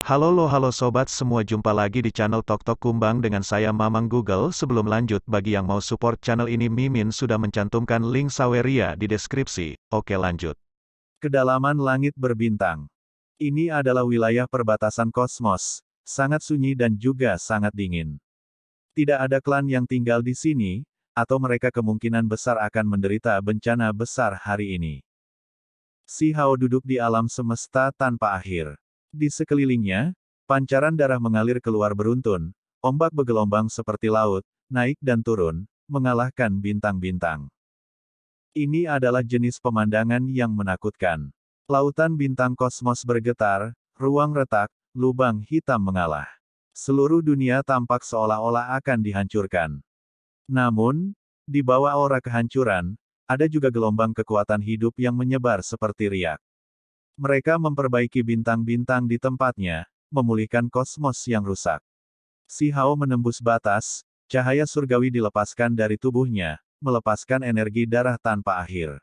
Halo sobat semua, jumpa lagi di channel Tok Tok Kumbang dengan saya Mamang Google. Sebelum lanjut, bagi yang mau support channel ini, Mimin sudah mencantumkan link Saweria di deskripsi. Oke, lanjut. Kedalaman langit berbintang. Ini adalah wilayah perbatasan kosmos, sangat sunyi dan juga sangat dingin. Tidak ada klan yang tinggal di sini, atau mereka kemungkinan besar akan menderita bencana besar hari ini. Si Hao duduk di alam semesta tanpa akhir. Di sekelilingnya, pancaran darah mengalir keluar beruntun, ombak bergelombang seperti laut, naik dan turun, mengalahkan bintang-bintang. Ini adalah jenis pemandangan yang menakutkan. Lautan bintang kosmos bergetar, ruang retak, lubang hitam mengalah. Seluruh dunia tampak seolah-olah akan dihancurkan. Namun, di bawah aura kehancuran, ada juga gelombang kekuatan hidup yang menyebar seperti riak. Mereka memperbaiki bintang-bintang di tempatnya, memulihkan kosmos yang rusak. Si Hao menembus batas, cahaya surgawi dilepaskan dari tubuhnya, melepaskan energi darah tanpa akhir.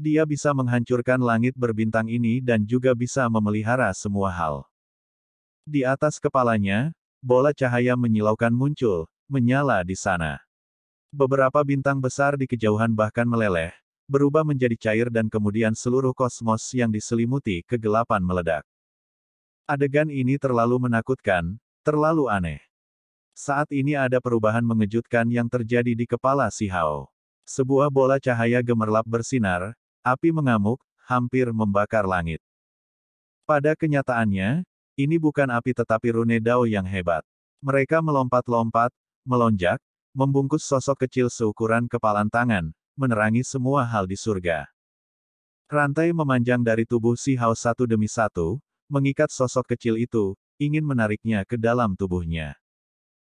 Dia bisa menghancurkan langit berbintang ini dan juga bisa memelihara semua hal. Di atas kepalanya, bola cahaya menyilaukan muncul, menyala di sana. Beberapa bintang besar di kejauhan bahkan meleleh, berubah menjadi cair dan kemudian seluruh kosmos yang diselimuti kegelapan meledak. Adegan ini terlalu menakutkan, terlalu aneh. Saat ini ada perubahan mengejutkan yang terjadi di kepala si Hao. Sebuah bola cahaya gemerlap bersinar, api mengamuk, hampir membakar langit. Pada kenyataannya, ini bukan api tetapi rune Dao yang hebat. Mereka melompat-lompat, melonjak, membungkus sosok kecil seukuran kepalan tangan, menerangi semua hal di surga. Rantai memanjang dari tubuh si Hao satu demi satu, mengikat sosok kecil itu, ingin menariknya ke dalam tubuhnya.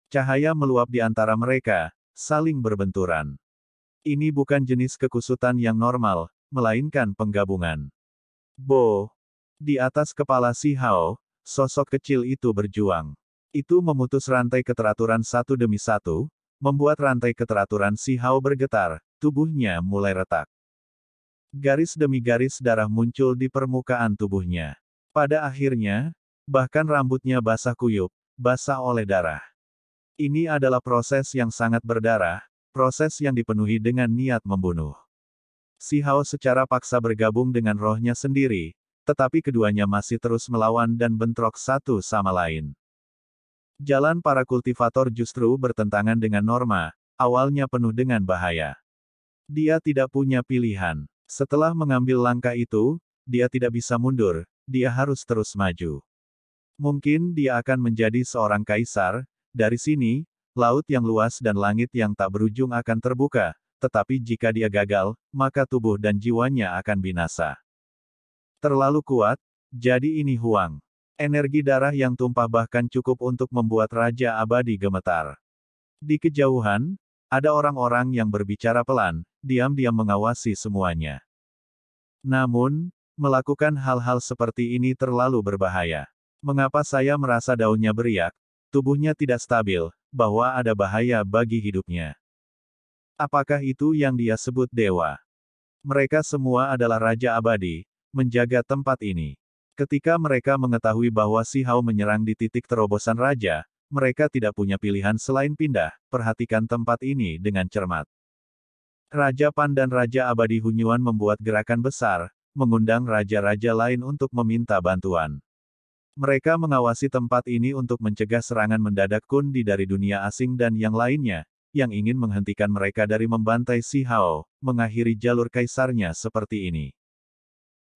Cahaya meluap di antara mereka, saling berbenturan. Ini bukan jenis kekusutan yang normal, melainkan penggabungan. Bo! Di atas kepala si Hao, sosok kecil itu berjuang. Itu memutus rantai keteraturan satu demi satu, membuat rantai keteraturan si Hao bergetar, tubuhnya mulai retak. Garis demi garis darah muncul di permukaan tubuhnya. Pada akhirnya, bahkan rambutnya basah kuyup, basah oleh darah. Ini adalah proses yang sangat berdarah, proses yang dipenuhi dengan niat membunuh. Si Hao secara paksa bergabung dengan rohnya sendiri, tetapi keduanya masih terus melawan dan bentrok satu sama lain. Jalan para kultivator justru bertentangan dengan norma, awalnya penuh dengan bahaya. Dia tidak punya pilihan. Setelah mengambil langkah itu, dia tidak bisa mundur, dia harus terus maju. Mungkin dia akan menjadi seorang kaisar, dari sini, laut yang luas dan langit yang tak berujung akan terbuka, tetapi jika dia gagal, maka tubuh dan jiwanya akan binasa. Terlalu kuat, jadi ini Huang. Energi darah yang tumpah bahkan cukup untuk membuat Raja Abadi gemetar. Di kejauhan, ada orang-orang yang berbicara pelan, diam-diam mengawasi semuanya. Namun, melakukan hal-hal seperti ini terlalu berbahaya. Mengapa saya merasa daunnya beriak, tubuhnya tidak stabil, bahwa ada bahaya bagi hidupnya? Apakah itu yang dia sebut dewa? Mereka semua adalah Raja Abadi, menjaga tempat ini. Ketika mereka mengetahui bahwa si Hao menyerang di titik terobosan Raja, mereka tidak punya pilihan selain pindah. Perhatikan tempat ini dengan cermat. Raja Pan dan Raja Abadi Hunyuan membuat gerakan besar, mengundang raja-raja lain untuk meminta bantuan. Mereka mengawasi tempat ini untuk mencegah serangan mendadak kundi dari dunia asing dan yang lainnya, yang ingin menghentikan mereka dari membantai si Hao, mengakhiri jalur kaisarnya seperti ini.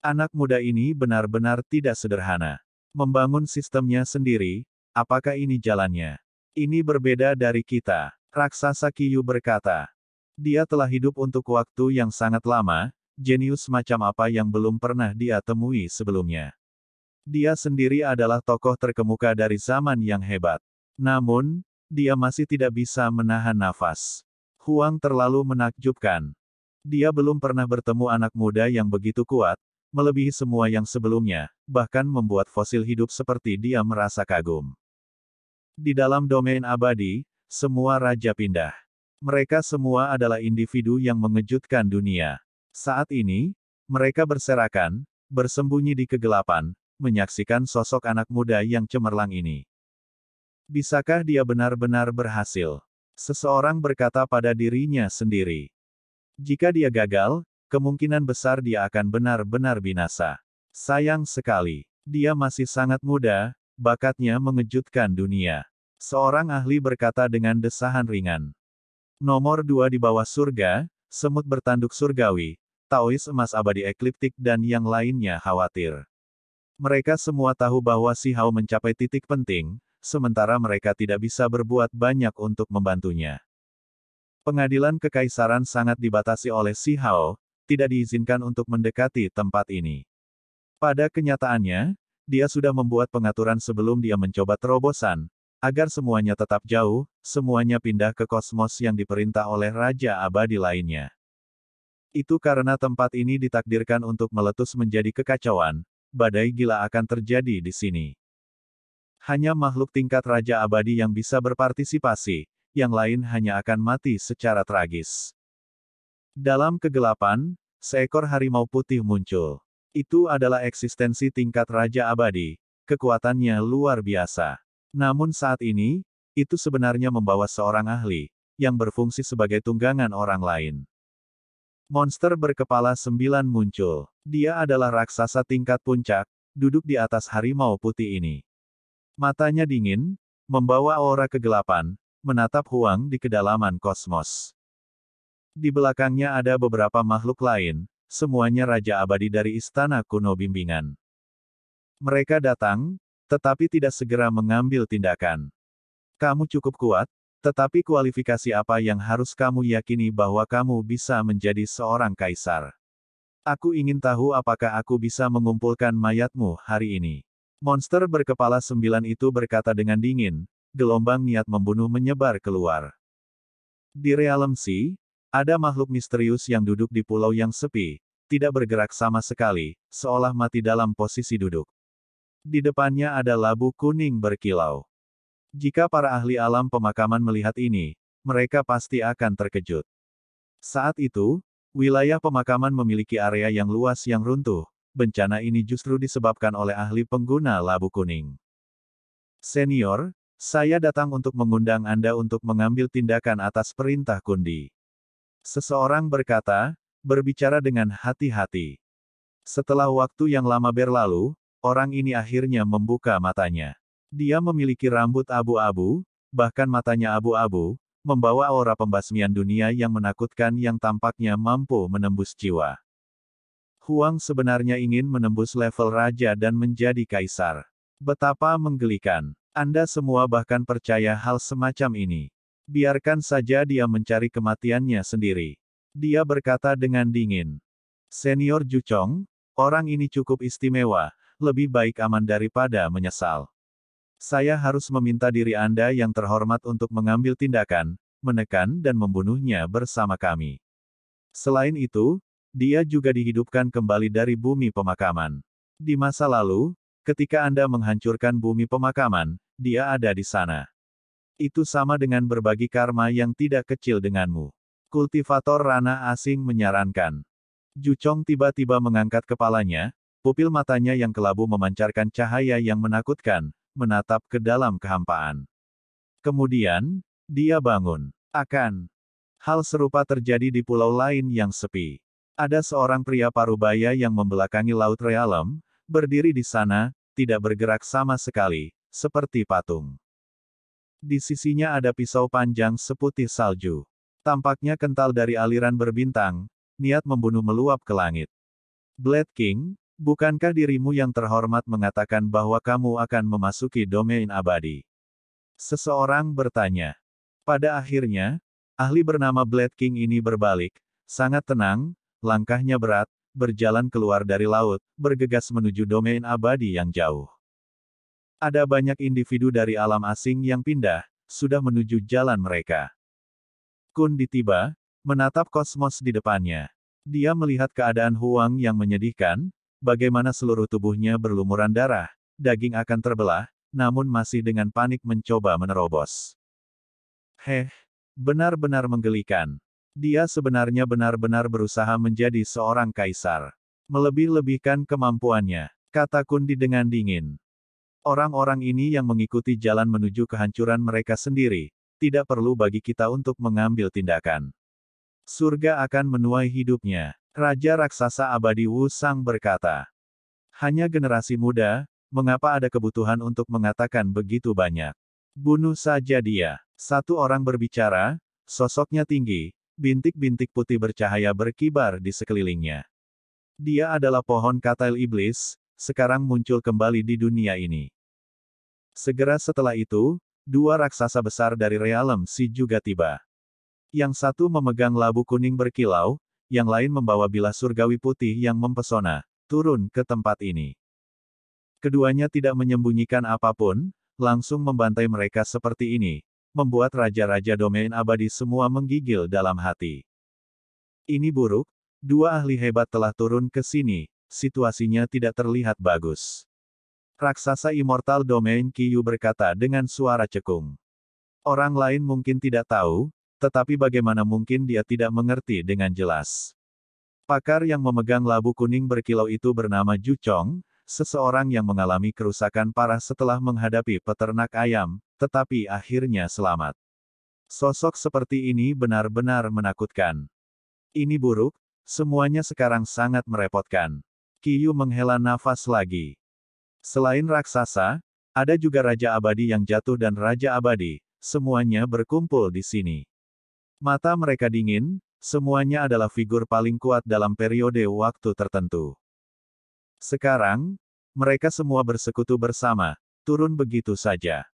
Anak muda ini benar-benar tidak sederhana. Membangun sistemnya sendiri, apakah ini jalannya? Ini berbeda dari kita. Raksasa Qiyu berkata. Dia telah hidup untuk waktu yang sangat lama, jenius macam apa yang belum pernah dia temui sebelumnya. Dia sendiri adalah tokoh terkemuka dari zaman yang hebat. Namun, dia masih tidak bisa menahan nafas. Huang terlalu menakjubkan. Dia belum pernah bertemu anak muda yang begitu kuat, melebihi semua yang sebelumnya, bahkan membuat fosil hidup seperti dia merasa kagum. Di dalam domain abadi, semua raja pindah. Mereka semua adalah individu yang mengejutkan dunia. Saat ini, mereka berserakan, bersembunyi di kegelapan, menyaksikan sosok anak muda yang cemerlang ini. Bisakah dia benar-benar berhasil? Seseorang berkata pada dirinya sendiri. Jika dia gagal, kemungkinan besar dia akan benar-benar binasa. Sayang sekali, dia masih sangat muda, bakatnya mengejutkan dunia. Seorang ahli berkata dengan desahan ringan. Nomor 2 di bawah surga, semut bertanduk surgawi, Taois emas abadi ekliptik dan yang lainnya khawatir. Mereka semua tahu bahwa Si Hao mencapai titik penting, sementara mereka tidak bisa berbuat banyak untuk membantunya. Pengadilan kekaisaran sangat dibatasi oleh Si Hao, tidak diizinkan untuk mendekati tempat ini. Pada kenyataannya, dia sudah membuat pengaturan sebelum dia mencoba terobosan, agar semuanya tetap jauh, semuanya pindah ke kosmos yang diperintah oleh Raja Abadi lainnya. Itu karena tempat ini ditakdirkan untuk meletus menjadi kekacauan, badai gila akan terjadi di sini. Hanya makhluk tingkat Raja Abadi yang bisa berpartisipasi, yang lain hanya akan mati secara tragis. Dalam kegelapan, seekor harimau putih muncul. Itu adalah eksistensi tingkat Raja Abadi, kekuatannya luar biasa. Namun saat ini, itu sebenarnya membawa seorang ahli, yang berfungsi sebagai tunggangan orang lain. Monster berkepala 9 muncul. Dia adalah raksasa tingkat puncak, duduk di atas harimau putih ini. Matanya dingin, membawa aura kegelapan, menatap Huang di kedalaman kosmos. Di belakangnya ada beberapa makhluk lain, semuanya Raja Abadi dari Istana Kuno Bimbingan. Mereka datang, tetapi tidak segera mengambil tindakan. Kamu cukup kuat, tetapi kualifikasi apa yang harus kamu yakini bahwa kamu bisa menjadi seorang kaisar? Aku ingin tahu apakah aku bisa mengumpulkan mayatmu hari ini. Monster berkepala 9 itu berkata dengan dingin, gelombang niat membunuh menyebar keluar. Di Realm Sea, ada makhluk misterius yang duduk di pulau yang sepi, tidak bergerak sama sekali, seolah mati dalam posisi duduk. Di depannya ada labu kuning berkilau. Jika para ahli alam pemakaman melihat ini, mereka pasti akan terkejut. Saat itu, wilayah pemakaman memiliki area yang luas yang runtuh. Bencana ini justru disebabkan oleh ahli pengguna labu kuning. Senior, saya datang untuk mengundang Anda untuk mengambil tindakan atas perintah Kundi. Seseorang berkata, berbicara dengan hati-hati. Setelah waktu yang lama berlalu, orang ini akhirnya membuka matanya. Dia memiliki rambut abu-abu, bahkan matanya abu-abu, membawa aura pembasmian dunia yang menakutkan yang tampaknya mampu menembus jiwa. Huang sebenarnya ingin menembus level raja dan menjadi kaisar. Betapa menggelikan. Anda semua bahkan percaya hal semacam ini. Biarkan saja dia mencari kematiannya sendiri. Dia berkata dengan dingin. Senior Juchong, orang ini cukup istimewa, lebih baik aman daripada menyesal. Saya harus meminta diri Anda yang terhormat untuk mengambil tindakan, menekan dan membunuhnya bersama kami. Selain itu, dia juga dihidupkan kembali dari bumi pemakaman. Di masa lalu, ketika Anda menghancurkan bumi pemakaman, dia ada di sana. Itu sama dengan berbagi karma yang tidak kecil denganmu. Kultivator ranah asing menyarankan. Juchong tiba-tiba mengangkat kepalanya, pupil matanya yang kelabu memancarkan cahaya yang menakutkan, menatap ke dalam kehampaan. Kemudian, dia bangun. Hal serupa terjadi di pulau lain yang sepi. Ada seorang pria parubaya yang membelakangi Laut Realem, berdiri di sana, tidak bergerak sama sekali, seperti patung. Di sisinya ada pisau panjang seputih salju. Tampaknya kental dari aliran berbintang, niat membunuh meluap ke langit. Blade King, bukankah dirimu yang terhormat mengatakan bahwa kamu akan memasuki domain abadi? Seseorang bertanya. Pada akhirnya, ahli bernama Blade King ini berbalik, sangat tenang, langkahnya berat, berjalan keluar dari laut, bergegas menuju domain abadi yang jauh. Ada banyak individu dari alam asing yang pindah, sudah menuju jalan mereka. Kundi tiba, menatap kosmos di depannya. Dia melihat keadaan Huang yang menyedihkan, bagaimana seluruh tubuhnya berlumuran darah, daging akan terbelah, namun masih dengan panik mencoba menerobos. Benar-benar menggelikan. Dia sebenarnya benar-benar berusaha menjadi seorang kaisar. Melebih-lebihkan kemampuannya. kata Kundi dengan dingin. Orang-orang ini yang mengikuti jalan menuju kehancuran mereka sendiri, tidak perlu bagi kita untuk mengambil tindakan. Surga akan menuai hidupnya. Raja Raksasa Abadi Wu Sang berkata. Hanya generasi muda, mengapa ada kebutuhan untuk mengatakan begitu banyak? Bunuh saja dia. Satu orang berbicara, sosoknya tinggi, bintik-bintik putih bercahaya berkibar di sekelilingnya. Dia adalah pohon katail iblis, sekarang muncul kembali di dunia ini. Segera setelah itu, dua raksasa besar dari Realm Si juga tiba. Yang satu memegang labu kuning berkilau, yang lain membawa bilah surgawi putih yang mempesona, turun ke tempat ini. Keduanya tidak menyembunyikan apapun, langsung membantai mereka seperti ini, membuat raja-raja domain abadi semua menggigil dalam hati. Ini buruk, dua ahli hebat telah turun ke sini, situasinya tidak terlihat bagus. Raksasa Immortal Domain Qiyu berkata dengan suara cekung. Orang lain mungkin tidak tahu, tetapi bagaimana mungkin dia tidak mengerti dengan jelas. Pakar yang memegang labu kuning berkilau itu bernama Ju Chong, seseorang yang mengalami kerusakan parah setelah menghadapi peternak ayam, tetapi akhirnya selamat. Sosok seperti ini benar-benar menakutkan. Ini buruk, semuanya sekarang sangat merepotkan. Qiyu menghela nafas lagi. Selain raksasa, ada juga Raja Abadi yang jatuh dan Raja Abadi, semuanya berkumpul di sini. Mata mereka dingin, semuanya adalah figur paling kuat dalam periode waktu tertentu. Sekarang, mereka semua bersekutu bersama, turun begitu saja.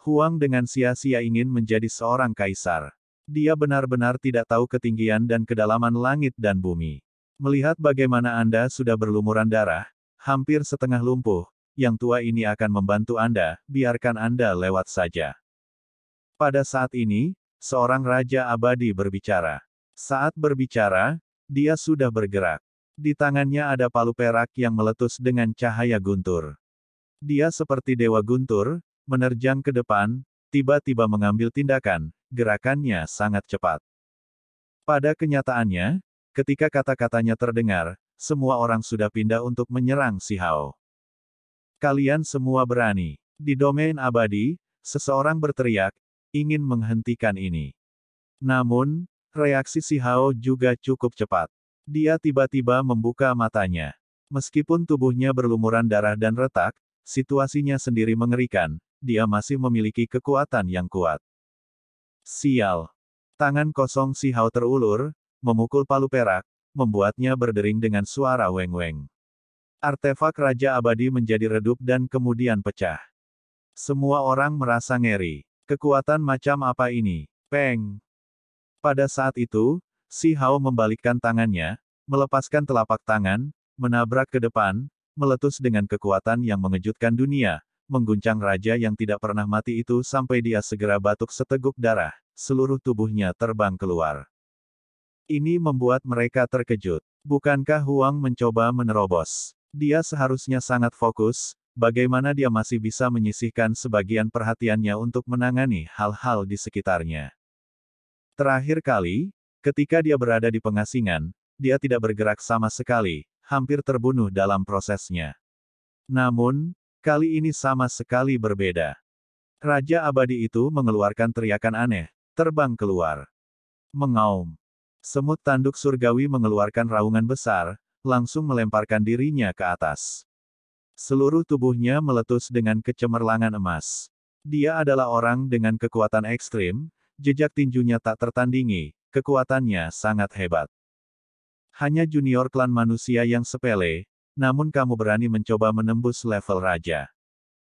Huang dengan sia-sia ingin menjadi seorang kaisar. Dia benar-benar tidak tahu ketinggian dan kedalaman langit dan bumi. Melihat bagaimana Anda sudah berlumuran darah, hampir setengah lumpuh, yang tua ini akan membantu Anda, biarkan Anda lewat saja. Pada saat ini, seorang Raja Abadi berbicara. Saat berbicara, dia sudah bergerak. Di tangannya ada palu perak yang meletus dengan cahaya guntur. Dia seperti dewa guntur, menerjang ke depan, tiba-tiba mengambil tindakan, gerakannya sangat cepat. Pada kenyataannya, ketika kata-katanya terdengar, semua orang sudah pindah untuk menyerang si Hao. Kalian semua berani. Di domain abadi, seseorang berteriak, ingin menghentikan ini. Namun, reaksi si Hao juga cukup cepat. Dia tiba-tiba membuka matanya. Meskipun tubuhnya berlumuran darah dan retak, situasinya sendiri mengerikan, dia masih memiliki kekuatan yang kuat. Sial. Tangan kosong si Hao terulur, memukul palu perak, membuatnya berdering dengan suara weng-weng. Artefak Raja Abadi menjadi redup dan kemudian pecah. Semua orang merasa ngeri. Kekuatan macam apa ini? Peng! Pada saat itu, si Hao membalikkan tangannya, melepaskan telapak tangan, menabrak ke depan, meletus dengan kekuatan yang mengejutkan dunia, mengguncang raja yang tidak pernah mati itu sampai dia segera batuk seteguk darah, seluruh tubuhnya terbang keluar. Ini membuat mereka terkejut. Bukankah Huang mencoba menerobos? Dia seharusnya sangat fokus, bagaimana dia masih bisa menyisihkan sebagian perhatiannya untuk menangani hal-hal di sekitarnya. Terakhir kali, ketika dia berada di pengasingan, dia tidak bergerak sama sekali, hampir terbunuh dalam prosesnya. Namun, kali ini sama sekali berbeda. Raja Abadi itu mengeluarkan teriakan aneh, terbang keluar. Mengaum. Semut tanduk surgawi mengeluarkan raungan besar, langsung melemparkan dirinya ke atas. Seluruh tubuhnya meletus dengan kecemerlangan emas. Dia adalah orang dengan kekuatan ekstrim, jejak tinjunya tak tertandingi, kekuatannya sangat hebat. Hanya junior klan manusia yang sepele, namun kamu berani mencoba menembus level raja.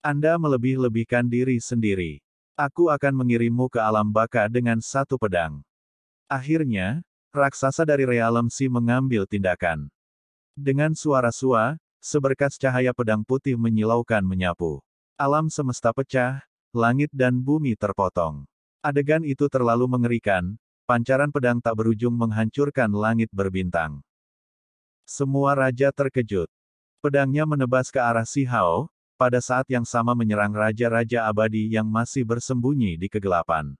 Anda melebih-lebihkan diri sendiri. Aku akan mengirimmu ke alam baka dengan satu pedang. Akhirnya, raksasa dari Realm Si mengambil tindakan. Dengan suara sua, seberkas cahaya pedang putih menyilaukan menyapu. Alam semesta pecah, langit dan bumi terpotong. Adegan itu terlalu mengerikan, pancaran pedang tak berujung menghancurkan langit berbintang. Semua raja terkejut. Pedangnya menebas ke arah si Hao, pada saat yang sama menyerang raja-raja abadi yang masih bersembunyi di kegelapan.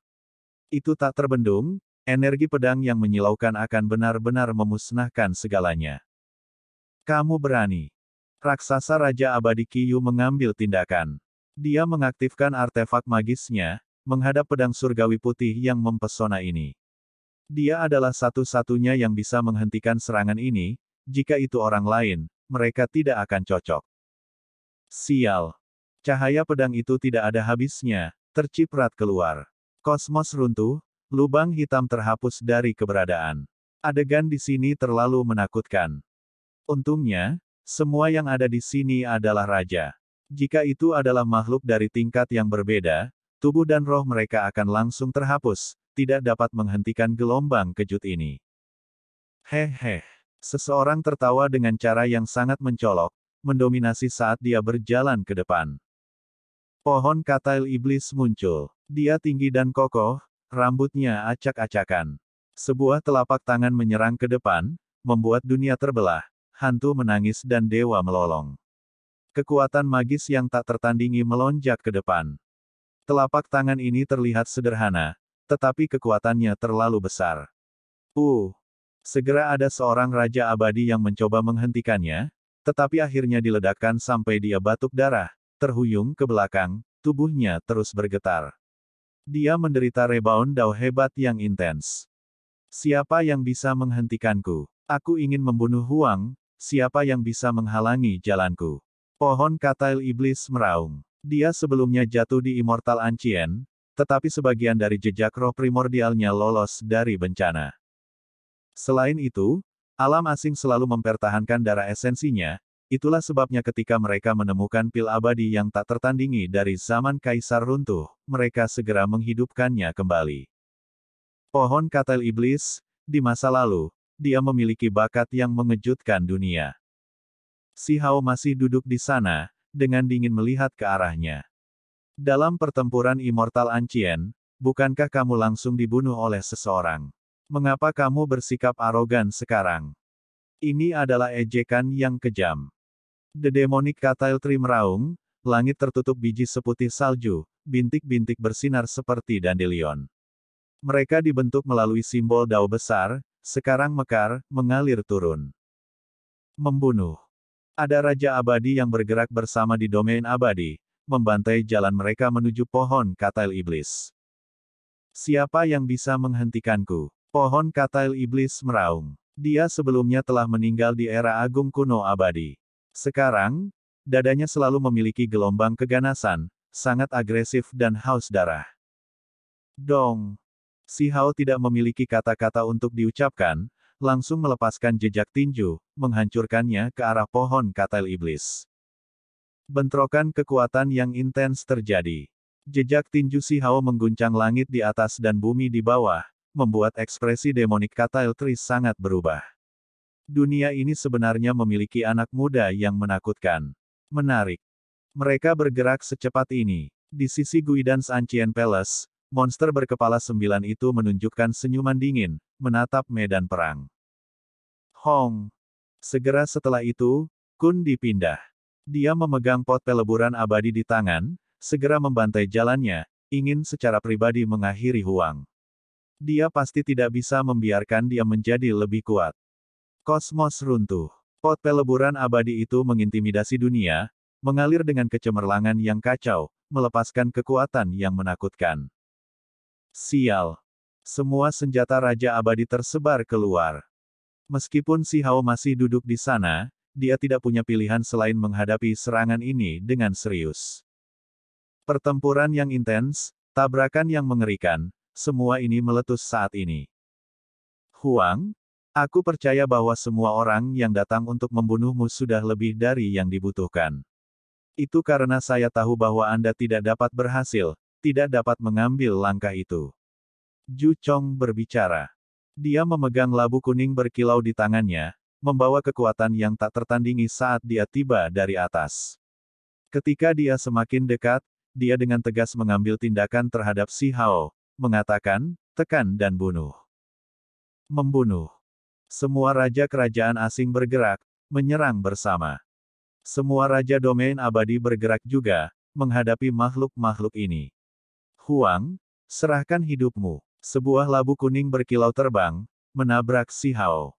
Itu tak terbendung, energi pedang yang menyilaukan akan benar-benar memusnahkan segalanya. Kamu berani. Raksasa Raja Abadi Qiyu mengambil tindakan. Dia mengaktifkan artefak magisnya, menghadap pedang surgawi putih yang mempesona ini. Dia adalah satu-satunya yang bisa menghentikan serangan ini, jika itu orang lain, mereka tidak akan cocok. Sial. Cahaya pedang itu tidak ada habisnya, terciprat keluar. Kosmos runtuh, lubang hitam terhapus dari keberadaan. Adegan di sini terlalu menakutkan. Untungnya, semua yang ada di sini adalah raja. Jika itu adalah makhluk dari tingkat yang berbeda, tubuh dan roh mereka akan langsung terhapus, tidak dapat menghentikan gelombang kejut ini. Hehe. Seseorang tertawa dengan cara yang sangat mencolok, mendominasi saat dia berjalan ke depan. Pohon katail iblis muncul. Dia tinggi dan kokoh, rambutnya acak-acakan. Sebuah telapak tangan menyerang ke depan, membuat dunia terbelah, hantu menangis dan dewa melolong. Kekuatan magis yang tak tertandingi melonjak ke depan. Telapak tangan ini terlihat sederhana, tetapi kekuatannya terlalu besar. Segera ada seorang raja abadi yang mencoba menghentikannya, tetapi akhirnya diledakkan sampai dia batuk darah, terhuyung ke belakang, tubuhnya terus bergetar. Dia menderita rebound dao hebat yang intens. Siapa yang bisa menghentikanku? Aku ingin membunuh Huang, siapa yang bisa menghalangi jalanku? Pohon katail iblis meraung. Dia sebelumnya jatuh di Immortal Ancient, tetapi sebagian dari jejak roh primordialnya lolos dari bencana. Selain itu, alam asing selalu mempertahankan darah esensinya, itulah sebabnya ketika mereka menemukan pil abadi yang tak tertandingi dari zaman Kaisar runtuh, mereka segera menghidupkannya kembali. Pohon katail iblis, di masa lalu, dia memiliki bakat yang mengejutkan dunia. Si Hao masih duduk di sana, dengan dingin melihat ke arahnya. Dalam pertempuran Immortal Ancient, bukankah kamu langsung dibunuh oleh seseorang? Mengapa kamu bersikap arogan sekarang? Ini adalah ejekan yang kejam. The Demonic Katail Tree meraung, langit tertutup biji seputih salju, bintik-bintik bersinar seperti dandelion. Mereka dibentuk melalui simbol dao besar, sekarang mekar, mengalir turun. Membunuh. Ada Raja Abadi yang bergerak bersama di domain abadi, membantai jalan mereka menuju pohon katail iblis. Siapa yang bisa menghentikanku? Pohon katail iblis meraung. Dia sebelumnya telah meninggal di era agung kuno abadi. Sekarang, dadanya selalu memiliki gelombang keganasan, sangat agresif dan haus darah. Dong. Si Hao tidak memiliki kata-kata untuk diucapkan, langsung melepaskan jejak tinju, menghancurkannya ke arah pohon katail iblis. Bentrokan kekuatan yang intens terjadi. Jejak tinju Si Hao mengguncang langit di atas dan bumi di bawah, membuat ekspresi Demonic Katail Tree sangat berubah. Dunia ini sebenarnya memiliki anak muda yang menakutkan. Menarik. Mereka bergerak secepat ini. Di sisi Guidance Ancient Palace, monster berkepala 9 itu menunjukkan senyuman dingin, menatap medan perang. Hong. Segera setelah itu, Kun dipindah. Dia memegang pot peleburan abadi di tangan, segera membantai jalannya, ingin secara pribadi mengakhiri Huang. Dia pasti tidak bisa membiarkan dia menjadi lebih kuat. Kosmos runtuh. Pot peleburan abadi itu mengintimidasi dunia, mengalir dengan kecemerlangan yang kacau, melepaskan kekuatan yang menakutkan. Sial. Semua senjata Raja Abadi tersebar keluar. Meskipun Si Hao masih duduk di sana, dia tidak punya pilihan selain menghadapi serangan ini dengan serius. Pertempuran yang intens, tabrakan yang mengerikan, semua ini meletus saat ini. Huang, aku percaya bahwa semua orang yang datang untuk membunuhmu sudah lebih dari yang dibutuhkan. Itu karena saya tahu bahwa Anda tidak dapat berhasil, tidak dapat mengambil langkah itu. Ju Chong berbicara. Dia memegang labu kuning berkilau di tangannya, membawa kekuatan yang tak tertandingi saat dia tiba dari atas. Ketika dia semakin dekat, dia dengan tegas mengambil tindakan terhadap Si Hao, mengatakan, tekan dan bunuh. Membunuh. Semua raja kerajaan asing bergerak, menyerang bersama. Semua raja domain abadi bergerak juga, menghadapi makhluk-makhluk ini. Huang, serahkan hidupmu. Sebuah labu kuning berkilau terbang, menabrak Si Hao.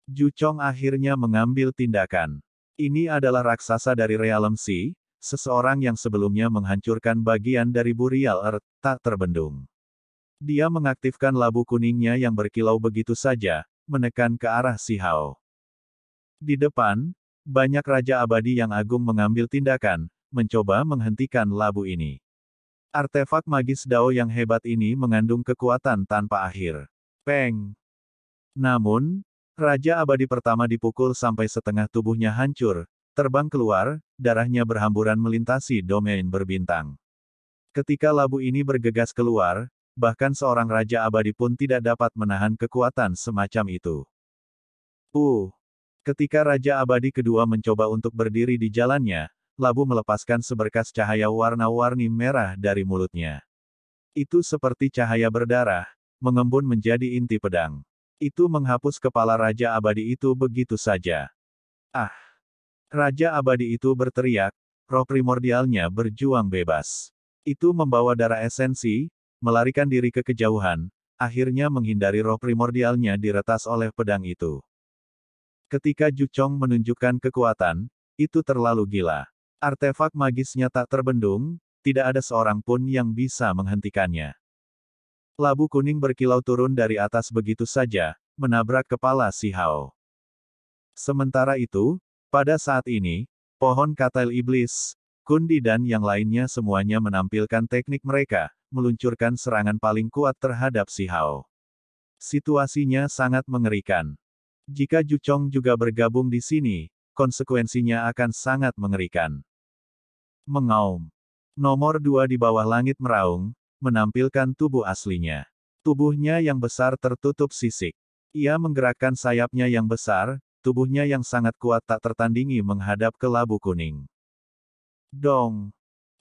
Ju Chong akhirnya mengambil tindakan. Ini adalah raksasa dari Realm Sea, seseorang yang sebelumnya menghancurkan bagian dari Burial Earth, tak terbendung. Dia mengaktifkan labu kuningnya yang berkilau begitu saja, menekan ke arah Si Hao. Di depan, banyak Raja Abadi yang agung mengambil tindakan, mencoba menghentikan labu ini. Artefak magis Dao yang hebat ini mengandung kekuatan tanpa akhir. Peng! Namun, Raja Abadi pertama dipukul sampai setengah tubuhnya hancur, terbang keluar, darahnya berhamburan melintasi domain berbintang. Ketika labu ini bergegas keluar, bahkan seorang Raja Abadi pun tidak dapat menahan kekuatan semacam itu. Ketika Raja Abadi kedua mencoba untuk berdiri di jalannya, labu melepaskan seberkas cahaya warna-warni merah dari mulutnya. Itu seperti cahaya berdarah, mengembun menjadi inti pedang. Itu menghapus kepala Raja Abadi itu begitu saja. Ah! Raja Abadi itu berteriak, roh primordialnya berjuang bebas. Itu membawa darah esensi, melarikan diri ke kejauhan, akhirnya menghindari roh primordialnya diretas oleh pedang itu. Ketika Ju Chong menunjukkan kekuatan, itu terlalu gila. Artefak magisnya tak terbendung, tidak ada seorang pun yang bisa menghentikannya. Labu kuning berkilau turun dari atas begitu saja, menabrak kepala Si Hao. Sementara itu, pada saat ini, pohon katel iblis, Kundi dan yang lainnya semuanya menampilkan teknik mereka, meluncurkan serangan paling kuat terhadap Si Hao. Situasinya sangat mengerikan. Jika Ju Chong juga bergabung di sini, konsekuensinya akan sangat mengerikan. Mengaum. Nomor 2 di bawah langit meraung, menampilkan tubuh aslinya. Tubuhnya yang besar tertutup sisik. Ia menggerakkan sayapnya yang besar, tubuhnya yang sangat kuat tak tertandingi menghadap ke labu kuning. Dong!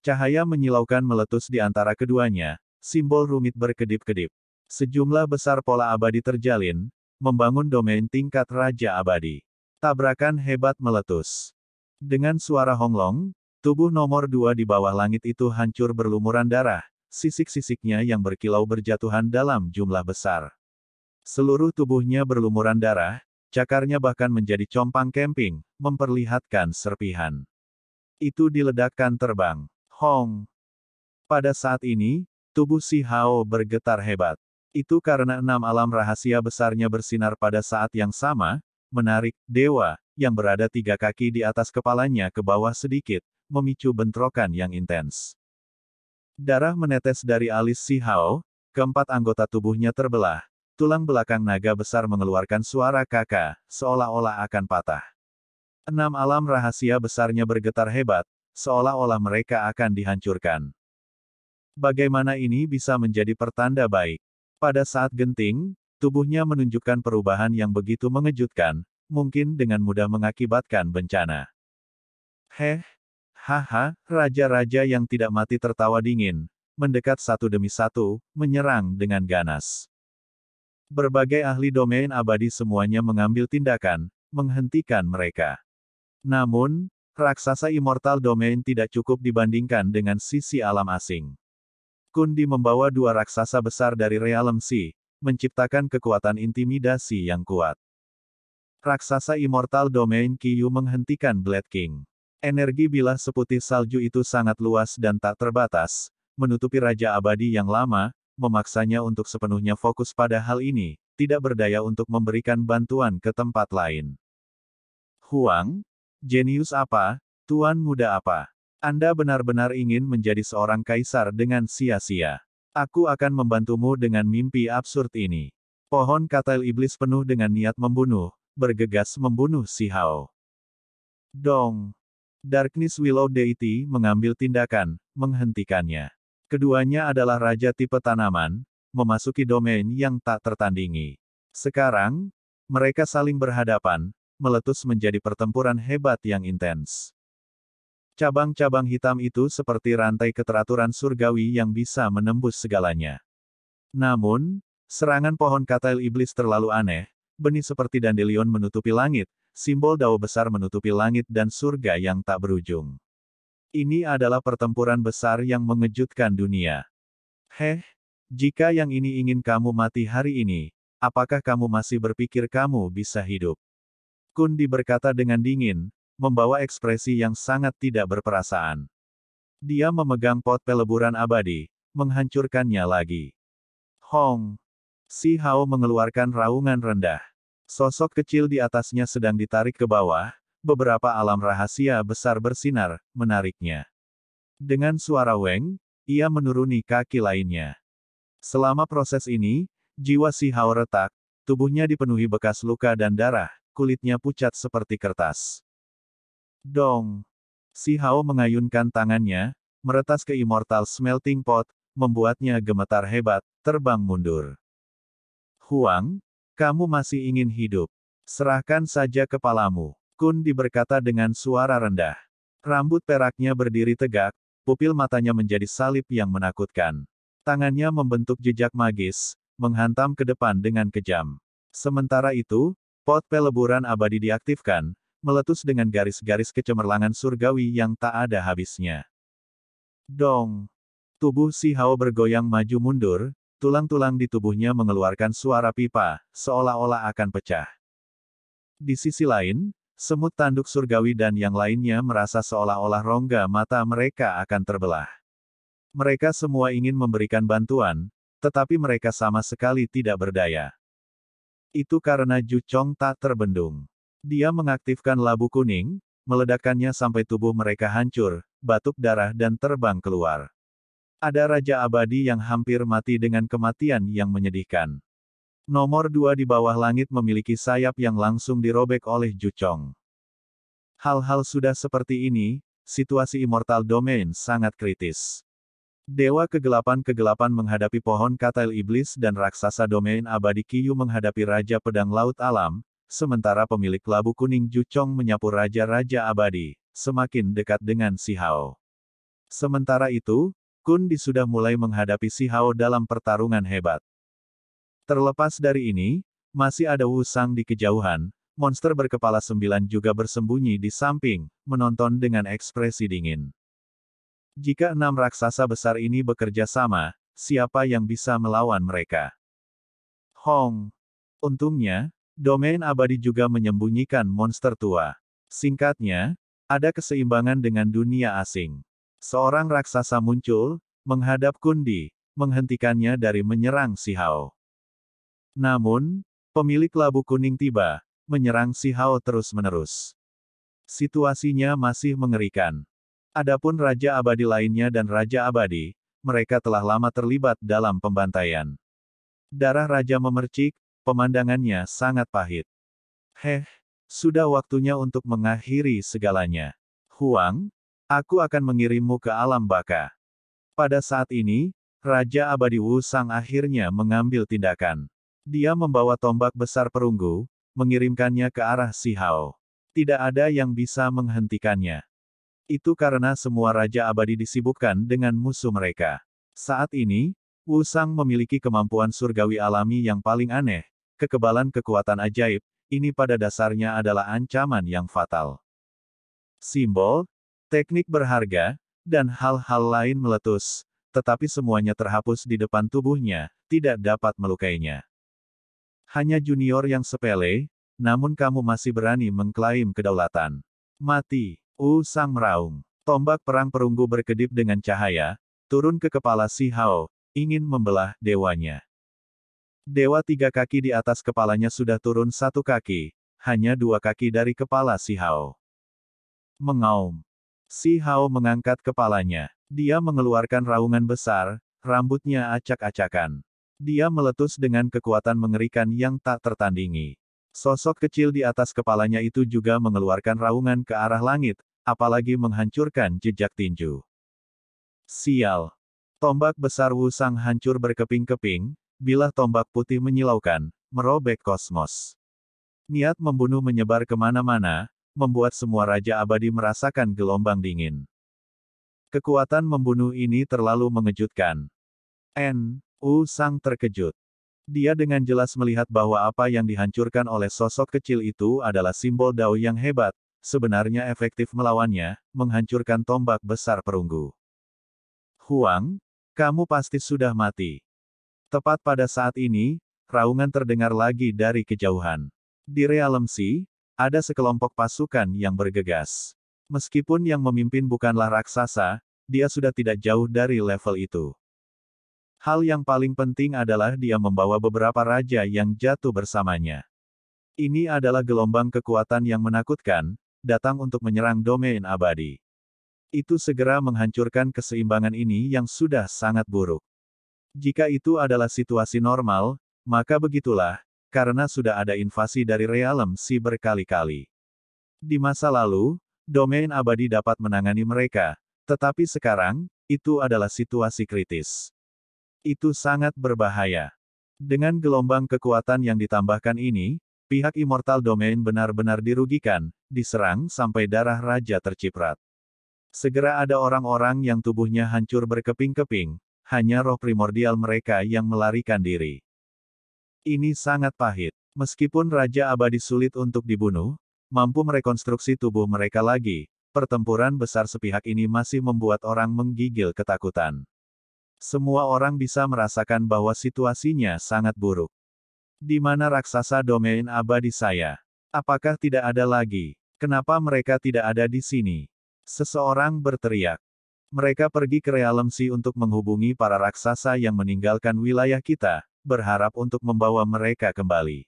Cahaya menyilaukan meletus di antara keduanya, simbol rumit berkedip-kedip. Sejumlah besar pola abadi terjalin, membangun domain tingkat Raja Abadi. Tabrakan hebat meletus. Dengan suara honglong, tubuh nomor 2 di bawah langit itu hancur berlumuran darah, sisik-sisiknya yang berkilau berjatuhan dalam jumlah besar. Seluruh tubuhnya berlumuran darah, cakarnya bahkan menjadi compang camping, memperlihatkan serpihan. Itu diledakkan terbang. Hong! Pada saat ini, tubuh Si Hao bergetar hebat. Itu karena 6 alam rahasia besarnya bersinar pada saat yang sama, menarik dewa yang berada 3 kaki di atas kepalanya ke bawah sedikit, memicu bentrokan yang intens. Darah menetes dari alis Si Hao, keempat anggota tubuhnya terbelah, tulang belakang naga besar mengeluarkan suara kakak, seolah-olah akan patah. 6 alam rahasia besarnya bergetar hebat, seolah-olah mereka akan dihancurkan. Bagaimana ini bisa menjadi pertanda baik? Pada saat genting, tubuhnya menunjukkan perubahan yang begitu mengejutkan, mungkin dengan mudah mengakibatkan bencana. Haha, raja-raja yang tidak mati tertawa dingin, mendekat satu demi satu, menyerang dengan ganas. Berbagai ahli domain abadi semuanya mengambil tindakan, menghentikan mereka. Namun, raksasa immortal domain tidak cukup dibandingkan dengan sisi alam asing. Kundi membawa 2 raksasa besar dari Realm Sea, menciptakan kekuatan intimidasi yang kuat. Raksasa immortal domain Qiyu menghentikan Blade King. Energi bilah seputih salju itu sangat luas dan tak terbatas, menutupi Raja Abadi yang lama, memaksanya untuk sepenuhnya fokus pada hal ini, tidak berdaya untuk memberikan bantuan ke tempat lain. Huang? Jenius apa? Tuan muda apa? Anda benar-benar ingin menjadi seorang kaisar dengan sia-sia. Aku akan membantumu dengan mimpi absurd ini. Pohon katel iblis penuh dengan niat membunuh, bergegas membunuh Si Hao. Dong! Darkness Willow Deity mengambil tindakan, menghentikannya. Keduanya adalah raja tipe tanaman, memasuki domain yang tak tertandingi. Sekarang, mereka saling berhadapan, meletus menjadi pertempuran hebat yang intens. Cabang-cabang hitam itu seperti rantai keteraturan surgawi yang bisa menembus segalanya. Namun, serangan pohon katel iblis terlalu aneh, benih seperti dandelion menutupi langit, simbol Dao besar menutupi langit dan surga yang tak berujung. Ini adalah pertempuran besar yang mengejutkan dunia. Jika yang ini ingin kamu mati hari ini, apakah kamu masih berpikir kamu bisa hidup? Kundi berkata dengan dingin, membawa ekspresi yang sangat tidak berperasaan. Dia memegang pot peleburan abadi, menghancurkannya lagi. Hong! Si Hao mengeluarkan raungan rendah. Sosok kecil di atasnya sedang ditarik ke bawah, beberapa alam rahasia besar bersinar, menariknya. Dengan suara Weng, ia menuruni kaki lainnya. Selama proses ini, jiwa si Hao retak, tubuhnya dipenuhi bekas luka dan darah, kulitnya pucat seperti kertas. Dong! Si Hao mengayunkan tangannya, meretas ke Immortal Smelting Pot, membuatnya gemetar hebat, terbang mundur. Huang, kamu masih ingin hidup. Serahkan saja kepalamu. Kun Di berkata dengan suara rendah. Rambut peraknya berdiri tegak, pupil matanya menjadi salib yang menakutkan. Tangannya membentuk jejak magis, menghantam ke depan dengan kejam. Sementara itu, pot peleburan abadi diaktifkan, meletus dengan garis-garis kecemerlangan surgawi yang tak ada habisnya. Dong! Tubuh si Hao bergoyang maju mundur, tulang-tulang di tubuhnya mengeluarkan suara pipa, seolah-olah akan pecah. Di sisi lain, semut tanduk surgawi dan yang lainnya merasa seolah-olah rongga mata mereka akan terbelah. Mereka semua ingin memberikan bantuan, tetapi mereka sama sekali tidak berdaya. Itu karena Ju Chong tak terbendung. Dia mengaktifkan labu kuning, meledakkannya sampai tubuh mereka hancur, batuk darah dan terbang keluar. Ada Raja Abadi yang hampir mati dengan kematian yang menyedihkan. Nomor 2 di bawah langit memiliki sayap yang langsung dirobek oleh Ju Chong. Hal-hal sudah seperti ini, situasi Immortal Domain sangat kritis. Dewa kegelapan-kegelapan menghadapi pohon katil iblis dan raksasa domain abadi Qiyu menghadapi Raja Pedang Laut Alam, sementara pemilik labu kuning Ju Chong menyapu Raja-Raja Abadi, semakin dekat dengan si Hao. Sementara itu, Kun Di sudah mulai menghadapi si Hao dalam pertarungan hebat. Terlepas dari ini, masih ada Wu Sang di kejauhan, monster berkepala 9 juga bersembunyi di samping, menonton dengan ekspresi dingin. Jika 6 raksasa besar ini bekerja sama, siapa yang bisa melawan mereka? Hong! Untungnya, domain abadi juga menyembunyikan monster tua. Singkatnya, ada keseimbangan dengan dunia asing. Seorang raksasa muncul, menghadap Kun Di, menghentikannya dari menyerang si Hao. Namun, pemilik labu kuning tiba, menyerang si Hao terus-menerus. Situasinya masih mengerikan. Adapun Raja Abadi lainnya dan Raja Abadi, mereka telah lama terlibat dalam pembantaian. Darah Raja memercik, pemandangannya sangat pahit. Sudah waktunya untuk mengakhiri segalanya. Huang, aku akan mengirimmu ke alam baka. Pada saat ini, Raja Abadi Wu Sang akhirnya mengambil tindakan. Dia membawa tombak besar perunggu, mengirimkannya ke arah si Hao. Tidak ada yang bisa menghentikannya. Itu karena semua Raja Abadi disibukkan dengan musuh mereka. Saat ini, Wu Sang memiliki kemampuan surgawi alami yang paling aneh, kekebalan kekuatan ajaib, ini pada dasarnya adalah ancaman yang fatal. Simbol, teknik berharga, dan hal-hal lain meletus, tetapi semuanya terhapus di depan tubuhnya, tidak dapat melukainya. Hanya junior yang sepele, namun kamu masih berani mengklaim kedaulatan. Mati! Wu Sang meraung. Tombak perang perunggu berkedip dengan cahaya, turun ke kepala si Hao, ingin membelah dewanya. Dewa 3 kaki di atas kepalanya sudah turun 1 kaki, hanya 2 kaki dari kepala si Hao. Mengaum. Si Hao mengangkat kepalanya. Dia mengeluarkan raungan besar, rambutnya acak-acakan. Dia meletus dengan kekuatan mengerikan yang tak tertandingi. Sosok kecil di atas kepalanya itu juga mengeluarkan raungan ke arah langit, apalagi menghancurkan jejak tinju. Sial! Tombak besar Wu Sang hancur berkeping-keping, bilah tombak putih menyilaukan, merobek kosmos. Niat membunuh menyebar kemana-mana, membuat semua Raja Abadi merasakan gelombang dingin. Kekuatan membunuh ini terlalu mengejutkan. Wu Sang terkejut. Dia dengan jelas melihat bahwa apa yang dihancurkan oleh sosok kecil itu adalah simbol Dao yang hebat, sebenarnya efektif melawannya, menghancurkan tombak besar perunggu. Huang, kamu pasti sudah mati. Tepat pada saat ini, raungan terdengar lagi dari kejauhan. Di Realm Sea, ada sekelompok pasukan yang bergegas. Meskipun yang memimpin bukanlah raksasa, dia sudah tidak jauh dari level itu. Hal yang paling penting adalah dia membawa beberapa raja yang jatuh bersamanya. Ini adalah gelombang kekuatan yang menakutkan, datang untuk menyerang domain abadi. Itu segera menghancurkan keseimbangan ini yang sudah sangat buruk. Jika itu adalah situasi normal, maka begitulah, karena sudah ada invasi dari realem si berkali-kali. Di masa lalu, domain abadi dapat menangani mereka, tetapi sekarang, itu adalah situasi kritis. Itu sangat berbahaya. Dengan gelombang kekuatan yang ditambahkan ini, pihak Immortal Domain benar-benar dirugikan, diserang sampai darah raja terciprat. Segera ada orang-orang yang tubuhnya hancur berkeping-keping, hanya roh primordial mereka yang melarikan diri. Ini sangat pahit. Meskipun Raja Abadi sulit untuk dibunuh, mampu merekonstruksi tubuh mereka lagi, pertempuran besar sepihak ini masih membuat orang menggigil ketakutan. Semua orang bisa merasakan bahwa situasinya sangat buruk. Di mana raksasa domain abadi saya? Apakah tidak ada lagi? Kenapa mereka tidak ada di sini? Seseorang berteriak. Mereka pergi ke Realem Sea untuk menghubungi para raksasa yang meninggalkan wilayah kita, berharap untuk membawa mereka kembali.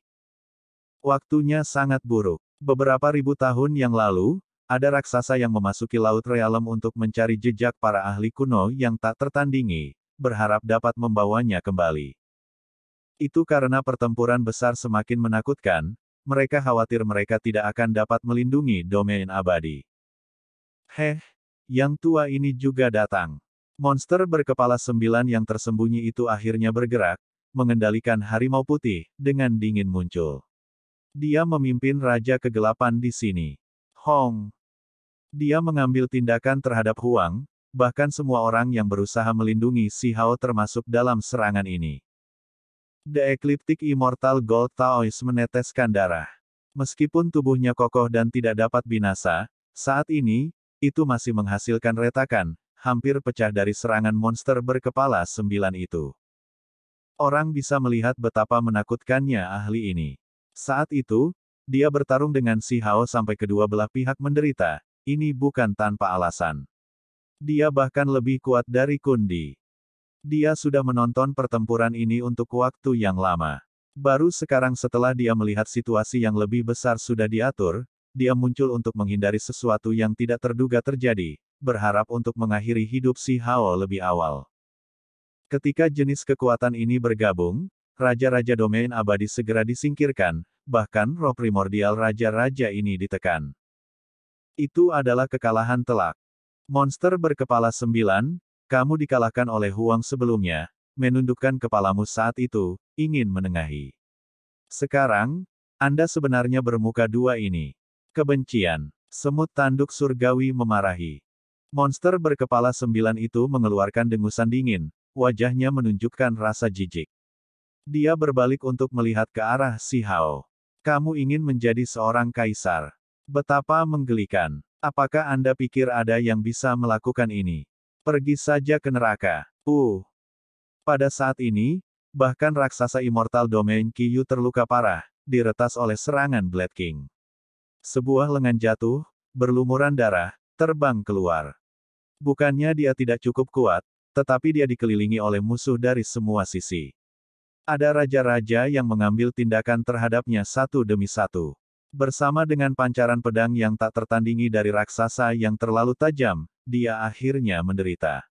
Waktunya sangat buruk. Beberapa ribu tahun yang lalu, ada raksasa yang memasuki Laut Realem untuk mencari jejak para ahli kuno yang tak tertandingi, berharap dapat membawanya kembali. Itu karena pertempuran besar semakin menakutkan, mereka khawatir mereka tidak akan dapat melindungi domain abadi. Yang tua ini juga datang. Monster berkepala 9 yang tersembunyi itu akhirnya bergerak, mengendalikan harimau putih, dengan dingin muncul. Dia memimpin Raja Kegelapan di sini. Hong. Dia mengambil tindakan terhadap Huang, bahkan semua orang yang berusaha melindungi Si Hao termasuk dalam serangan ini. The Ecliptic Immortal Gold Taoist meneteskan darah. Meskipun tubuhnya kokoh dan tidak dapat binasa, saat ini, itu masih menghasilkan retakan, hampir pecah dari serangan monster berkepala 9 itu. Orang bisa melihat betapa menakutkannya ahli ini. Saat itu, dia bertarung dengan Si Hao sampai kedua belah pihak menderita, ini bukan tanpa alasan. Dia bahkan lebih kuat dari Kundi. Dia sudah menonton pertempuran ini untuk waktu yang lama. Baru sekarang setelah dia melihat situasi yang lebih besar sudah diatur, dia muncul untuk menghindari sesuatu yang tidak terduga terjadi, berharap untuk mengakhiri hidup Si Hao lebih awal. Ketika jenis kekuatan ini bergabung, raja-raja domain abadi segera disingkirkan, bahkan roh primordial raja-raja ini ditekan. Itu adalah kekalahan telak. Monster berkepala 9, kamu dikalahkan oleh Huang sebelumnya, menundukkan kepalamu saat itu, ingin menengahi. Sekarang, Anda sebenarnya bermuka dua ini. Kebencian. Semut tanduk surgawi memarahi. Monster berkepala 9 itu mengeluarkan dengusan dingin, wajahnya menunjukkan rasa jijik. Dia berbalik untuk melihat ke arah Si Hao. Kamu ingin menjadi seorang kaisar. Betapa menggelikan. Apakah Anda pikir ada yang bisa melakukan ini? Pergi saja ke neraka. Pada saat ini, bahkan raksasa Immortal Domain Qiyu terluka parah, diretas oleh serangan Blood King. Sebuah lengan jatuh, berlumuran darah, terbang keluar. Bukannya dia tidak cukup kuat, tetapi dia dikelilingi oleh musuh dari semua sisi. Ada raja-raja yang mengambil tindakan terhadapnya satu demi satu. Bersama dengan pancaran pedang yang tak tertandingi dari raksasa yang terlalu tajam, dia akhirnya menderita.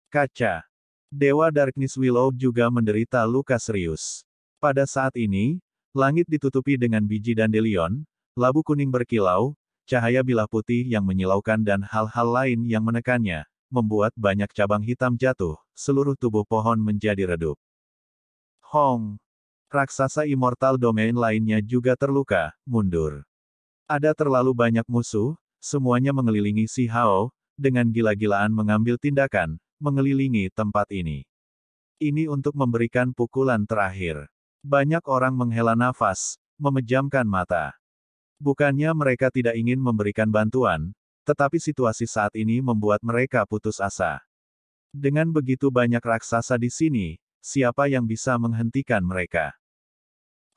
Kaca. Dewa Darkness Willow juga menderita luka serius. Pada saat ini, langit ditutupi dengan biji dandelion, labu kuning berkilau, cahaya bilah putih yang menyilaukan dan hal-hal lain yang menekannya, membuat banyak cabang hitam jatuh, seluruh tubuh pohon menjadi redup. Hong. Raksasa Immortal Domain lainnya juga terluka, mundur. Ada terlalu banyak musuh, semuanya mengelilingi Si Hao, dengan gila-gilaan mengambil tindakan, mengelilingi tempat ini. Ini untuk memberikan pukulan terakhir. Banyak orang menghela nafas, memejamkan mata. Bukannya mereka tidak ingin memberikan bantuan, tetapi situasi saat ini membuat mereka putus asa. Dengan begitu banyak raksasa di sini, siapa yang bisa menghentikan mereka?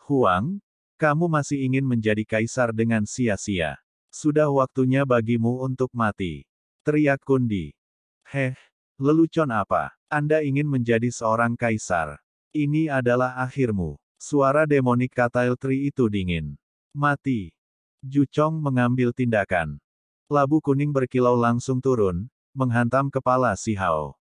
Huang, Kamu masih ingin menjadi kaisar dengan sia-sia. Sudah waktunya bagimu untuk mati. Teriak Kundi. Heh, lelucon apa? Anda ingin menjadi seorang kaisar. Ini adalah akhirmu. Suara demonik Katail-Tri itu dingin. Mati. Juchong mengambil tindakan. Labu kuning berkilau langsung turun, menghantam kepala si Hao.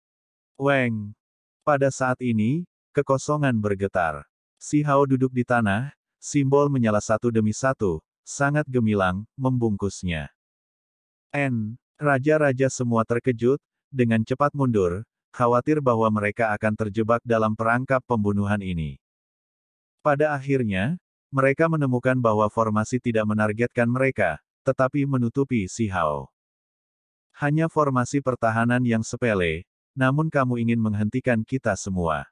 Weng. Pada saat ini, kekosongan bergetar. Si Hao duduk di tanah, simbol menyala satu demi satu, sangat gemilang, membungkusnya. Raja-raja semua terkejut, dengan cepat mundur, khawatir bahwa mereka akan terjebak dalam perangkap pembunuhan ini. Pada akhirnya, mereka menemukan bahwa formasi tidak menargetkan mereka, tetapi menutupi si Hao. Hanya formasi pertahanan yang sepele, namun kamu ingin menghentikan kita semua.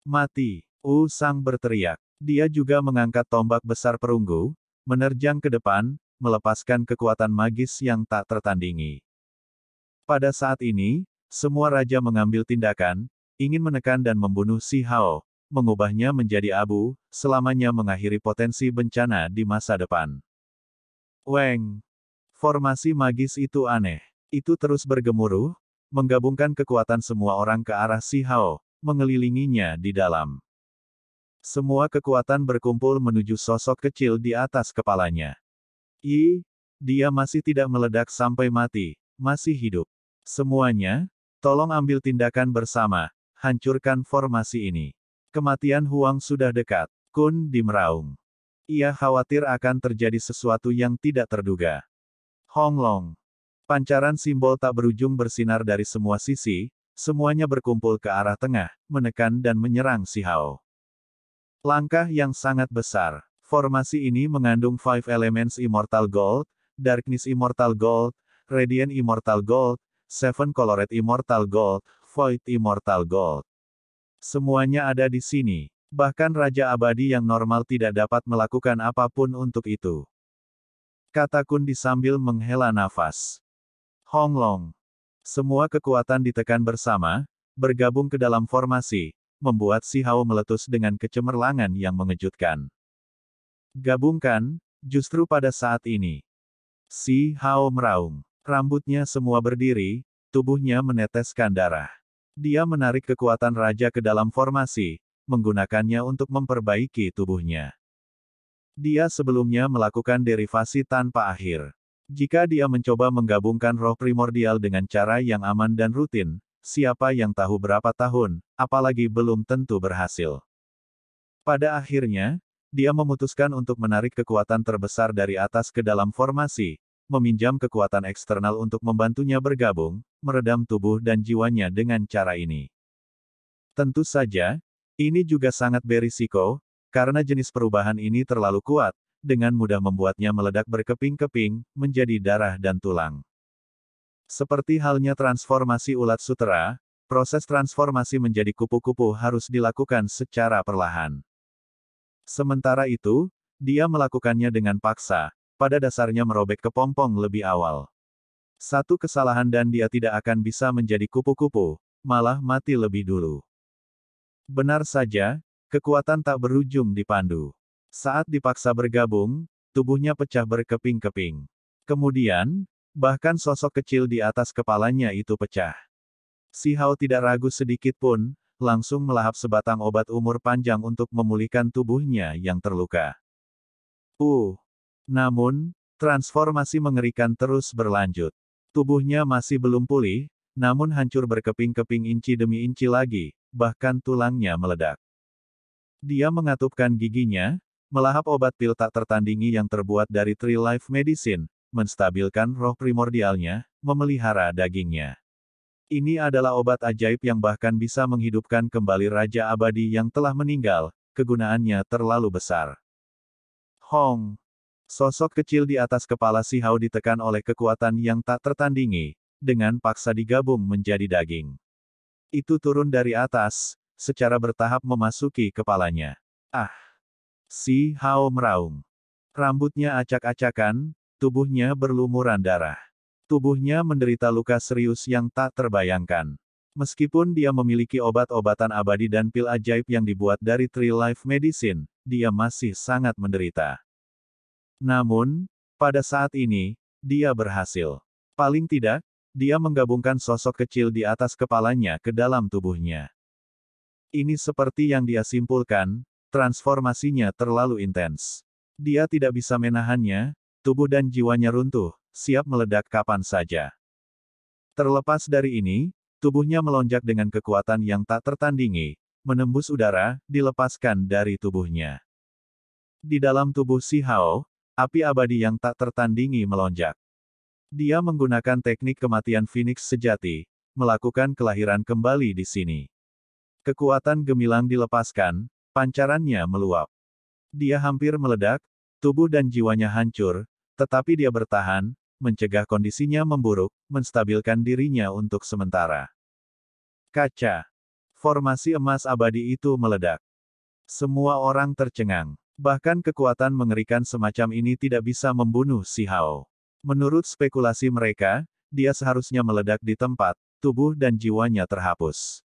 Mati, Sang berteriak. Dia juga mengangkat tombak besar perunggu, menerjang ke depan, melepaskan kekuatan magis yang tak tertandingi. Pada saat ini, semua raja mengambil tindakan, ingin menekan dan membunuh si Hao, mengubahnya menjadi abu, selamanya mengakhiri potensi bencana di masa depan. Weng! Formasi magis itu aneh. Itu terus bergemuruh, menggabungkan kekuatan semua orang ke arah si Hao, mengelilinginya di dalam. Semua kekuatan berkumpul menuju sosok kecil di atas kepalanya. Dia masih tidak meledak sampai mati, masih hidup. Semuanya, tolong ambil tindakan bersama, hancurkan formasi ini. Kematian Huang sudah dekat. Kun Di meraung. Ia khawatir akan terjadi sesuatu yang tidak terduga. Honglong. Pancaran simbol tak berujung bersinar dari semua sisi, semuanya berkumpul ke arah tengah, menekan dan menyerang si Hao. Langkah yang sangat besar. Formasi ini mengandung Five Elements Immortal Gold, Darkness Immortal Gold, Radiant Immortal Gold, Seven Colored Immortal Gold, Void Immortal Gold. Semuanya ada di sini. Bahkan Raja Abadi yang normal tidak dapat melakukan apapun untuk itu. Kata Kundi sambil menghela nafas. Honglong. Semua kekuatan ditekan bersama, bergabung ke dalam formasi, membuat si Hao meletus dengan kecemerlangan yang mengejutkan. Gabungkan, justru pada saat ini. Si Hao meraung. Rambutnya semua berdiri, tubuhnya meneteskan darah. Dia menarik kekuatan raja ke dalam formasi, menggunakannya untuk memperbaiki tubuhnya. Dia sebelumnya melakukan derivasi tanpa akhir. Jika dia mencoba menggabungkan roh primordial dengan cara yang aman dan rutin, siapa yang tahu berapa tahun, apalagi belum tentu berhasil. Pada akhirnya, dia memutuskan untuk menarik kekuatan terbesar dari atas ke dalam formasi, meminjam kekuatan eksternal untuk membantunya bergabung, meredam tubuh dan jiwanya dengan cara ini. Tentu saja, ini juga sangat berisiko, karena jenis perubahan ini terlalu kuat, dengan mudah membuatnya meledak berkeping-keping, menjadi darah dan tulang. Seperti halnya transformasi ulat sutera, proses transformasi menjadi kupu-kupu harus dilakukan secara perlahan. Sementara itu, dia melakukannya dengan paksa, pada dasarnya merobek kepompong lebih awal. Satu kesalahan dan dia tidak akan bisa menjadi kupu-kupu, malah mati lebih dulu. Benar saja, kekuatan tak berujung dipandu. Saat dipaksa bergabung, tubuhnya pecah berkeping-keping. Kemudian, bahkan sosok kecil di atas kepalanya itu pecah. Si Hao tidak ragu sedikit pun, langsung melahap sebatang obat umur panjang untuk memulihkan tubuhnya yang terluka. Namun, transformasi mengerikan terus berlanjut. Tubuhnya masih belum pulih, namun hancur berkeping-keping inci demi inci lagi, bahkan tulangnya meledak. Dia mengatupkan giginya, melahap obat pil tak tertandingi yang terbuat dari Tree Life Medicine, menstabilkan roh primordialnya, memelihara dagingnya. Ini adalah obat ajaib yang bahkan bisa menghidupkan kembali Raja Abadi yang telah meninggal, kegunaannya terlalu besar. Hong! Sosok kecil di atas kepala si Hao ditekan oleh kekuatan yang tak tertandingi, dengan paksa digabung menjadi daging. Itu turun dari atas, secara bertahap memasuki kepalanya. Si Hao meraung. Rambutnya acak-acakan, tubuhnya berlumuran darah. Tubuhnya menderita luka serius yang tak terbayangkan. Meskipun dia memiliki obat-obatan abadi dan pil ajaib yang dibuat dari Tree Life Medicine, dia masih sangat menderita. Namun, pada saat ini, dia berhasil. Paling tidak, dia menggabungkan sosok kecil di atas kepalanya ke dalam tubuhnya. Ini seperti yang dia simpulkan, transformasinya terlalu intens. Dia tidak bisa menahannya, tubuh dan jiwanya runtuh, siap meledak kapan saja. Terlepas dari ini, tubuhnya melonjak dengan kekuatan yang tak tertandingi, menembus udara, dilepaskan dari tubuhnya. Di dalam tubuh Si Hao, api abadi yang tak tertandingi melonjak. Dia menggunakan teknik kematian Phoenix sejati, melakukan kelahiran kembali di sini. Kekuatan gemilang dilepaskan, pancarannya meluap. Dia hampir meledak, tubuh dan jiwanya hancur, tetapi dia bertahan, mencegah kondisinya memburuk, menstabilkan dirinya untuk sementara. Kaca. Formasi emas abadi itu meledak. Semua orang tercengang. Bahkan kekuatan mengerikan semacam ini tidak bisa membunuh Si Hao. Menurut spekulasi mereka, dia seharusnya meledak di tempat, tubuh dan jiwanya terhapus.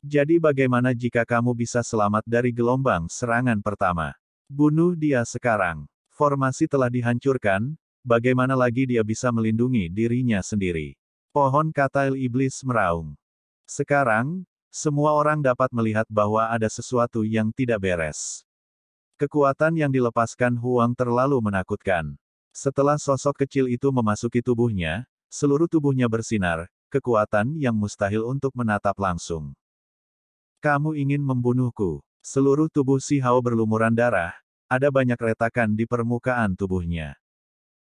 Jadi bagaimana jika kamu bisa selamat dari gelombang serangan pertama? Bunuh dia sekarang. Formasi telah dihancurkan, bagaimana lagi dia bisa melindungi dirinya sendiri? Pohon katail iblis meraung. Sekarang, semua orang dapat melihat bahwa ada sesuatu yang tidak beres. Kekuatan yang dilepaskan Huang terlalu menakutkan. Setelah sosok kecil itu memasuki tubuhnya, seluruh tubuhnya bersinar, kekuatan yang mustahil untuk menatap langsung. Kamu ingin membunuhku. Seluruh tubuh Si Hao berlumuran darah, ada banyak retakan di permukaan tubuhnya.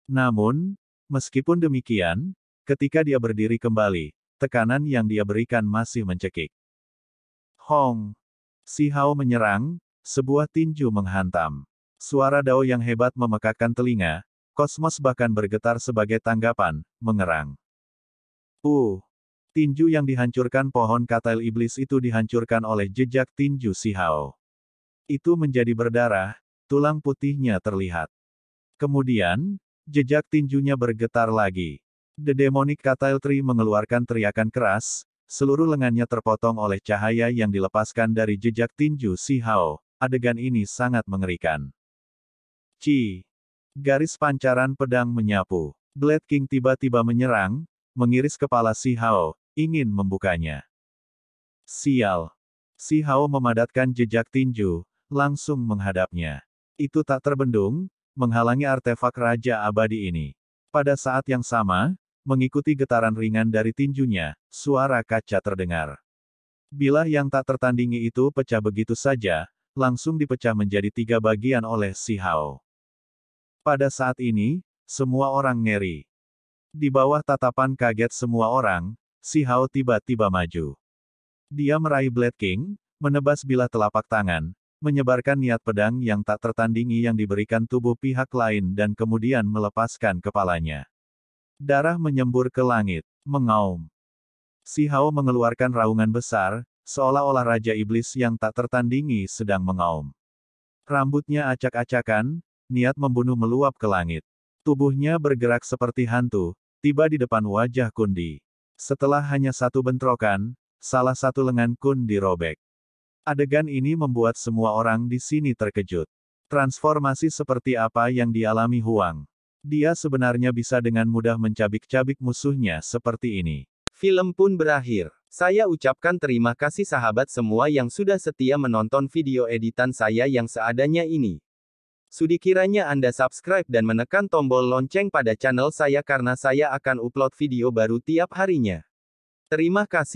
Namun, meskipun demikian, ketika dia berdiri kembali, tekanan yang dia berikan masih mencekik. Hong! Si Hao menyerang, sebuah tinju menghantam. Suara Dao yang hebat memekakkan telinga, kosmos bahkan bergetar sebagai tanggapan, mengerang. Tinju yang dihancurkan pohon katail iblis itu dihancurkan oleh jejak tinju Si Hao. Itu menjadi berdarah, tulang putihnya terlihat. Kemudian, jejak tinjunya bergetar lagi. The Demonic Katail Tree mengeluarkan teriakan keras, seluruh lengannya terpotong oleh cahaya yang dilepaskan dari jejak tinju Si Hao. Adegan ini sangat mengerikan. Garis pancaran pedang menyapu. Blade King tiba-tiba menyerang, mengiris kepala Si Hao, ingin membukanya. Sial. Si Hao memadatkan jejak tinju, langsung menghadapnya. Itu tak terbendung, menghalangi artefak Raja Abadi ini. Pada saat yang sama, mengikuti getaran ringan dari tinjunya, suara kaca terdengar. Bilah yang tak tertandingi itu pecah begitu saja, langsung dipecah menjadi 3 bagian oleh Si Hao. Pada saat ini, semua orang ngeri. Di bawah tatapan kaget semua orang, Si Hao tiba-tiba maju. Dia meraih Blade King, menebas bilah telapak tangan, menyebarkan niat pedang yang tak tertandingi yang diberikan tubuh pihak lain dan kemudian melepaskan kepalanya. Darah menyembur ke langit, mengaum. Si Hao mengeluarkan raungan besar, seolah-olah Raja Iblis yang tak tertandingi sedang mengaum. Rambutnya acak-acakan, niat membunuh meluap ke langit. Tubuhnya bergerak seperti hantu, tiba di depan wajah Kundi. Setelah hanya satu bentrokan, salah satu lengan Kun dirobek. Adegan ini membuat semua orang di sini terkejut. Transformasi seperti apa yang dialami Huang? Dia sebenarnya bisa dengan mudah mencabik-cabik musuhnya seperti ini. Film pun berakhir. Saya ucapkan terima kasih sahabat semua yang sudah setia menonton video editan saya yang seadanya ini. Sudi kiranya Anda subscribe dan menekan tombol lonceng pada channel saya karena saya akan upload video baru tiap harinya. Terima kasih.